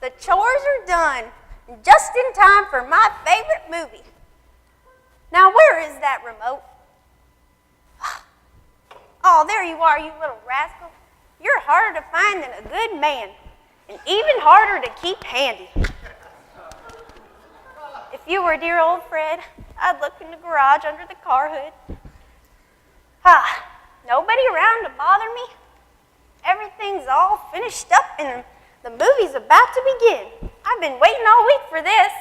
The chores are done, just in time for my favorite movie. Now, where is that remote? Oh, there you are, you little rascal. You're harder to find than a good man, and even harder to keep handy. If you were dear old Fred, I'd look in the garage under the car hood. Nobody around to bother me. Everything's all finished up and the movie's about to begin. I've been waiting all week for this.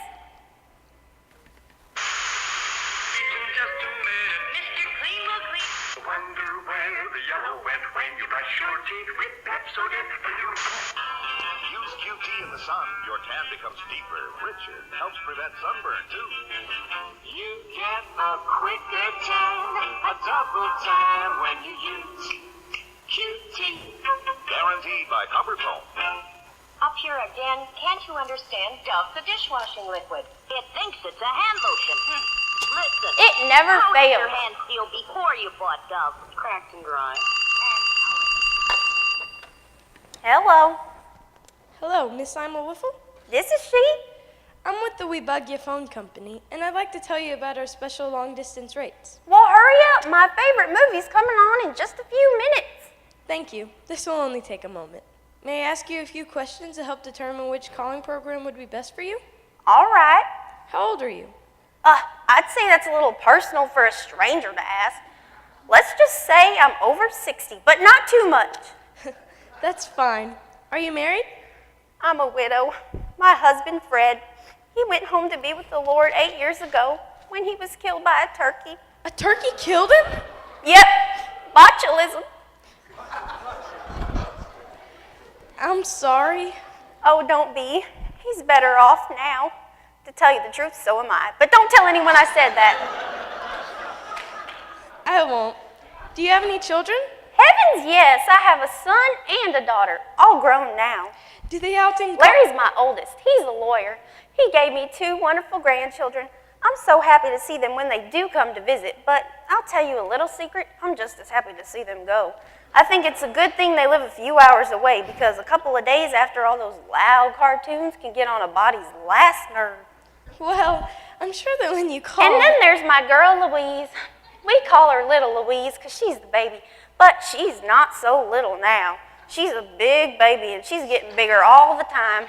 Wonder where the yellow went when you brush your teeth with Pepsodent Blue. Use QT in the sun, your tan becomes deeper, richer, helps prevent sunburn too. You get a quicker tan, a double tan when you use QT. Guaranteed by Cumberphone. Up here again, can't you understand Dove, the dishwashing liquid? It thinks it's a hand lotion. Listen. It never how fails. How did your hands feel before you bought Dove? Cracked and dry. Hello. Hello, Miss Ima Wiffle? This is she? I'm with the We Bug Ya phone company, and I'd like to tell you about our special long-distance rates. Well, hurry up. My favorite movie's coming on in just a few minutes. Thank you. This will only take a moment. May I ask you a few questions to help determine which calling program would be best for you? All right. How old are you? I'd say that's a little personal for a stranger to ask. Let's just say I'm over 60, but not too much. That's fine. Are you married? I'm a widow. My husband, Fred, he went home to be with the Lord 8 years ago when he was killed by a turkey. A turkey killed him? Yep, botulism. I'm sorry. Oh, don't be. He's better off now. To tell you the truth, so am I. But don't tell anyone I said that. I won't. Do you have any children? Heavens, yes. I have a son and a daughter, all grown now. Do they often Larry's my oldest. He's a lawyer. He gave me 2 wonderful grandchildren. I'm so happy to see them when they do come to visit, but I'll tell you a little secret. I'm just as happy to see them go. I think it's a good thing they live a few hours away because a couple of days after all those loud cartoons can get on a body's last nerve. Well, I'm sure that when you call... And then there's my girl, Louise. We call her Little Louise because she's the baby, but she's not so little now. She's a big baby, and she's getting bigger all the time.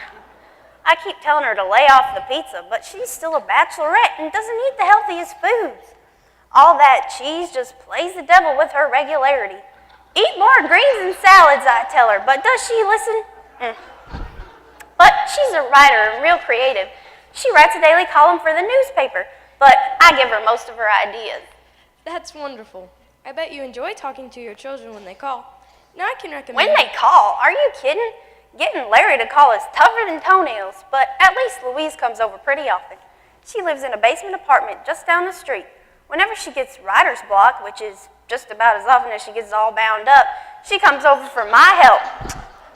I keep telling her to lay off the pizza, but she's still a bachelorette and doesn't eat the healthiest foods. All that cheese just plays the devil with her regularity. Eat more greens and salads, I tell her, but does she listen? But she's a writer and real creative. She writes a daily column for the newspaper, but I give her most of her ideas. That's wonderful. I bet you enjoy talking to your children when they call. Now I can recommend... When they call? Are you kidding? Getting Larry to call is tougher than toenails, but at least Louise comes over pretty often. She lives in a basement apartment just down the street. Whenever she gets writer's block, which is just about as often as she gets all bound up, she comes over for my help.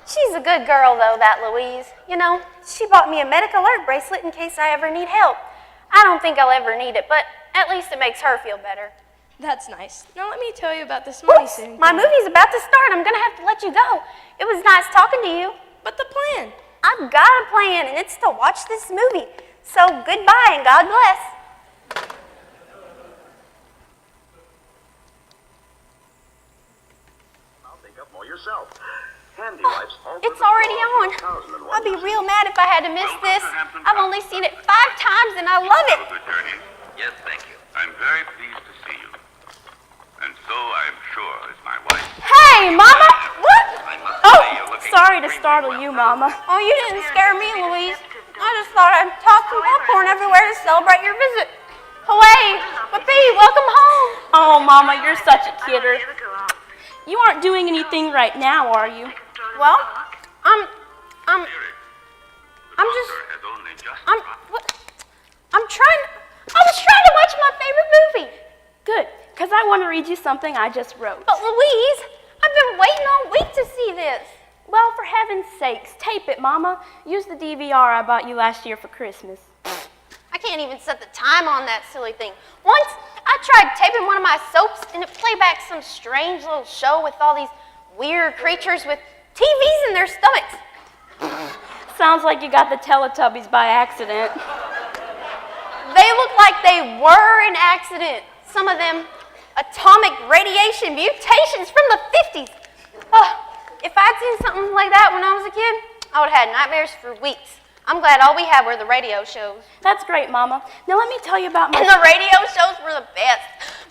She's a good girl, though, that Louise. You know, she bought me a medic alert bracelet in case I ever need help. I don't think I'll ever need it, but at least it makes her feel better. That's nice. Now let me tell you about this money saving. My movie's about to start. I'm going to have to let you go. It was nice talking to you. But the plan? I've got a plan, and it's to watch this movie. So goodbye, and God bless. I'll think up more yourself. Handy wipes It's already on. I'd be real mad if I had to miss this. I've only seen it 5 times, and I love it. Yes, thank you. I'm very pleased to see you. And so I'm sure is my wife. Hey, Mama! What? I must Oh, say you're looking sorry to extremely startle well. you, Mama. Oh, you didn't scare me, Louise. I just thought I'd toss some popcorn everywhere to celebrate your visit. Hooray! Whoopee, welcome home. Oh, Mama, you're such a kidder. You aren't doing anything right now, are you? Well, I'm trying. I was trying to watch my favorite movie. Good, because I want to read you something I just wrote. But Louise, I've been waiting all week to see this. Well, for heaven's sakes, tape it, Mama. Use the DVR I bought you last year for Christmas. I can't even set the time on that silly thing. Once, I tried taping one of my soaps, and it played back some strange little show with all these weird creatures with TVs in their stomachs. Sounds like you got the Teletubbies by accident. They look like they were an accident. Some of them atomic radiation mutations from the 50s. If I'd seen something like that when I was a kid, I would have had nightmares for weeks. I'm glad all we had were the radio shows. That's great, Mama. Now let me tell you about And the radio shows were the best.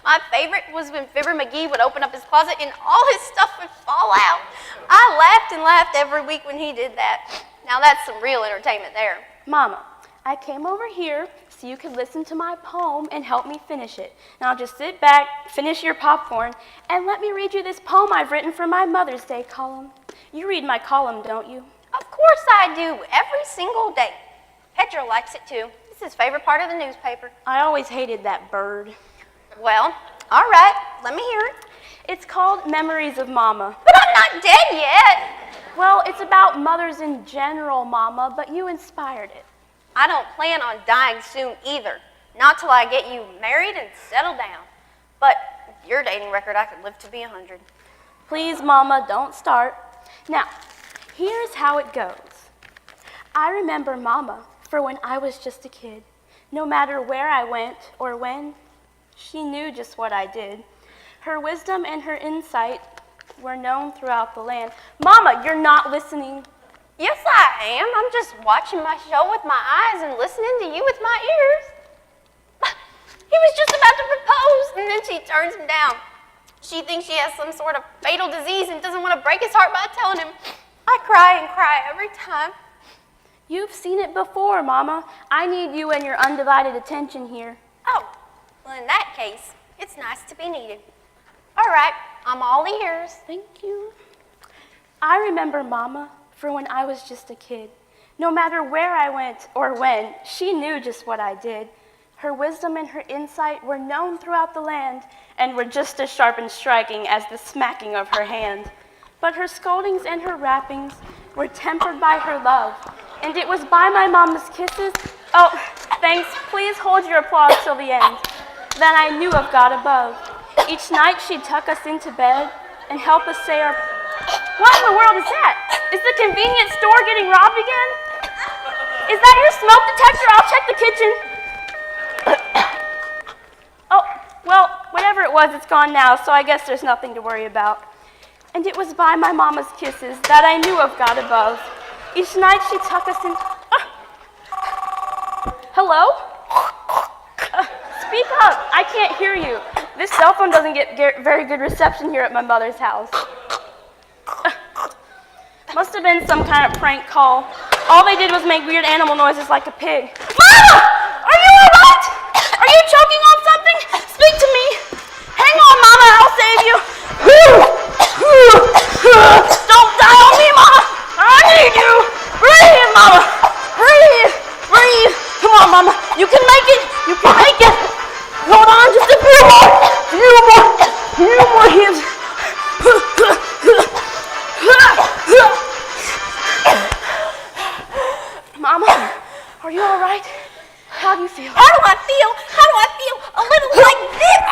My favorite was when Fibber McGee would open up his closet and all his stuff would fall out. I laughed and laughed every week when he did that. Now that's some real entertainment there. Mama, I came over here so you could listen to my poem and help me finish it. Now just sit back, finish your popcorn, and let me read you this poem I've written for my Mother's Day column. You read my column, don't you? Of course I do, every single day. Pedro likes it too. It's his favorite part of the newspaper. I always hated that bird. Well, all right, let me hear it. It's called Memories of Mama. But I'm not dead yet. Well, it's about mothers in general, Mama, but you inspired it. I don't plan on dying soon either. Not till I get you married and settled down. But with your dating record, I could live to be 100. Please, Mama, don't start. Now, here's how it goes. I remember Mama for when I was just a kid. No matter where I went or when, she knew just what I did. Her wisdom and her insight were known throughout the land. Mama, you're not listening. Yes, I am. I'm just watching my show with my eyes and listening to you with my ears. He was just about to propose, and then she turns him down. She thinks she has some sort of fatal disease and doesn't want to break his heart by telling him. I cry and cry every time. You've seen it before, Mama. I need you and your undivided attention here. Oh, well, in that case, it's nice to be needed. All right, I'm all ears. Thank you. I remember Mama for when I was just a kid. No matter where I went or when, she knew just what I did. Her wisdom and her insight were known throughout the land and were just as sharp and striking as the smacking of her hand. But her scoldings and her rappings were tempered by her love, and it was by my Mama's kisses. Oh, thanks. Please hold your applause till the end. That I knew of God above. Each night she'd tuck us into bed and help us say our... What in the world is that? Is the convenience store getting robbed again? Is that your smoke detector? I'll check the kitchen. Oh, well, whatever it was, it's gone now, so I guess there's nothing to worry about. And it was by my Mama's kisses that I knew of God above. Each night she'd tuck us in... Hello? Speak up. I can't hear you. This cell phone doesn't get very good reception here at my mother's house. Must have been some kind of prank call. All they did was make weird animal noises like a pig. Mama! Are you all right? Are you choking on something? Speak to me. Hang on, Mama. I'll save you. Don't die on me, Mama. I need you. Breathe, Mama. Breathe. Breathe. Come on, Mama. You can make it. You can make it. Hold on just a few more. Few more hits. Mama, are you all right? How do you feel? How do I feel? How do I feel? A little like this.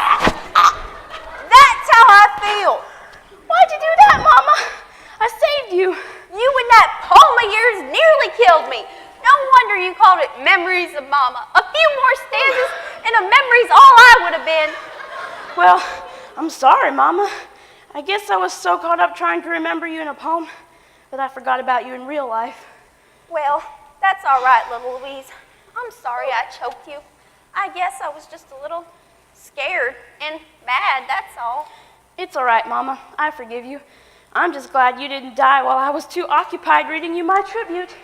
That's how I feel. Why'd you do that, Mama? I saved you. You and that poem of yours nearly killed me. No wonder you called it Memories of Mama. A few more stanzas and a memory's all I would have been. Well, I'm sorry, Mama. I guess I was so caught up trying to remember you in a poem that I forgot about you in real life. Well, that's all right, little Louise. I'm sorry I choked you. I guess I was just a little scared and mad, that's all. It's all right, Mama. I forgive you. I'm just glad you didn't die while I was too occupied reading you my tribute.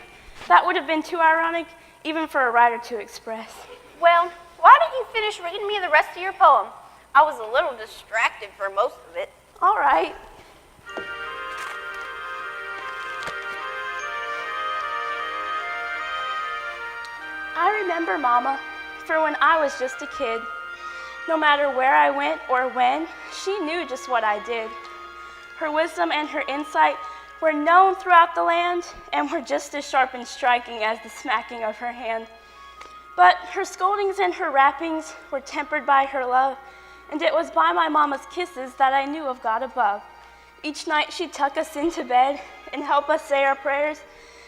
That would have been too ironic, even for a writer to express. Well, why don't you finish reading me the rest of your poem? I was a little distracted for most of it. All right. I remember Mama for when I was just a kid. No matter where I went or when, she knew just what I did. Her wisdom and her insight were known throughout the land and were just as sharp and striking as the smacking of her hand. But her scoldings and her rappings were tempered by her love, and it was by my Mama's kisses that I knew of God above. Each night she'd tuck us into bed and help us say our prayers.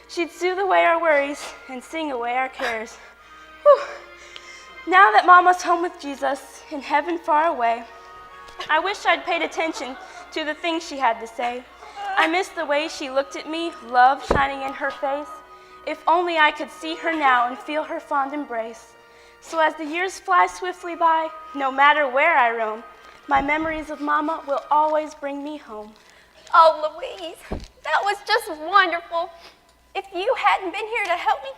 She'd soothe away our worries and sing away our cares. Whew. Now that Mama's home with Jesus in heaven far away, I wish I'd paid attention to the things she had to say. I miss the way she looked at me, love shining in her face. If only I could see her now and feel her fond embrace. So as the years fly swiftly by, no matter where I roam, my memories of Mama will always bring me home. Oh, Louise, that was just wonderful. If you hadn't been here to help me,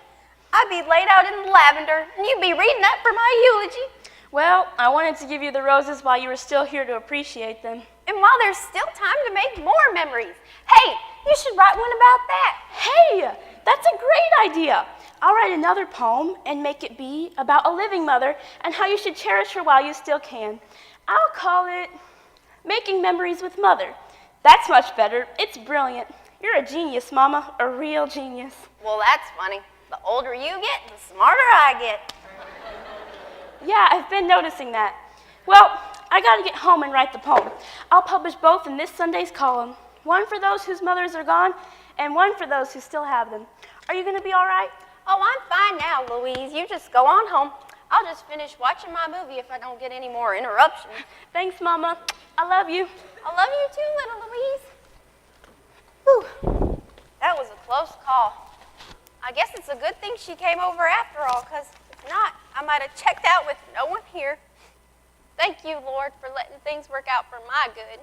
I'd be laid out in the lavender, and you'd be reading that for my eulogy. Well, I wanted to give you the roses while you were still here to appreciate them. And while there's still time to make more memories. Hey, you should write one about that. Hey, that's a great idea. I'll write another poem and make it be about a living mother and how you should cherish her while you still can. I'll call it Making Memories with Mother. That's much better. It's brilliant. You're a genius, Mama, a real genius. Well, that's funny. The older you get, the smarter I get. Yeah, I've been noticing that. Well, I gotta get home and write the poem. I'll publish both in this Sunday's column. One for those whose mothers are gone, and one for those who still have them. Are you gonna be all right? Oh, I'm fine now, Louise. You just go on home. I'll just finish watching my movie if I don't get any more interruptions. Thanks, Mama. I love you. I love you too, little Louise. Whew. That was a close call. I guess it's a good thing she came over after all, because if not, I might have checked out with no one here. Thank you, Lord, for letting things work out for my good.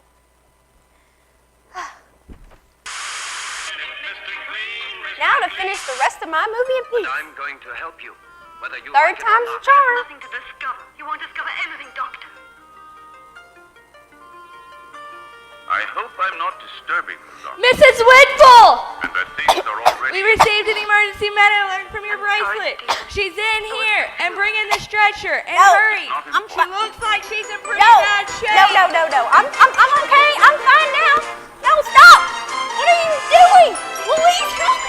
Now to finish the rest of my movie in peace. I'm going to help you, whether you Third like it or time's a not. charm. Nothing to discover. You won't discover anything, Doctor. I hope I'm not disturbing you, Doctor. Mrs. Whitful! And that things are already... We received an emergency medical alert from your bracelet. She's in here, and bring in the stretcher, and No, hurry. I'm She fine. looks like she's in pretty No, bad shape. no. I'm okay. I'm fine now. No, stop. What are you doing? Louise, help